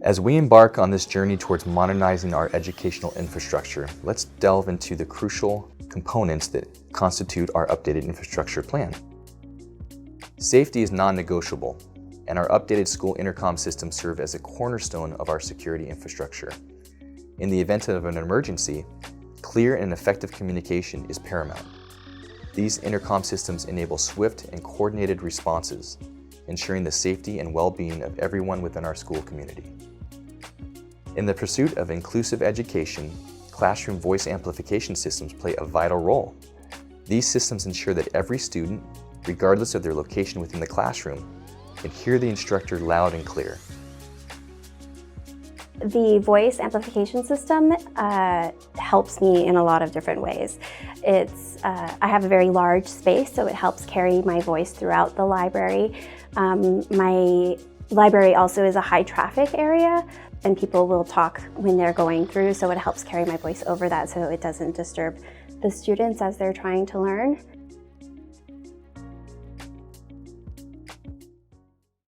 As we embark on this journey towards modernizing our educational infrastructure, let's delve into the crucial components that constitute our updated infrastructure plan. Safety is non-negotiable, and our updated school intercom systems serve as a cornerstone of our security infrastructure. In the event of an emergency, clear and effective communication is paramount. These intercom systems enable swift and coordinated responses, ensuring the safety and well-being of everyone within our school community. In the pursuit of inclusive education, classroom voice amplification systems play a vital role. These systems ensure that every student, regardless of their location within the classroom, can hear the instructor loud and clear. The voice amplification system helps me in a lot of different ways. I have a very large space, so it helps carry my voice throughout the library. My library also is a high traffic area, and people will talk when they're going through, so it helps carry my voice over that so it doesn't disturb the students as they're trying to learn.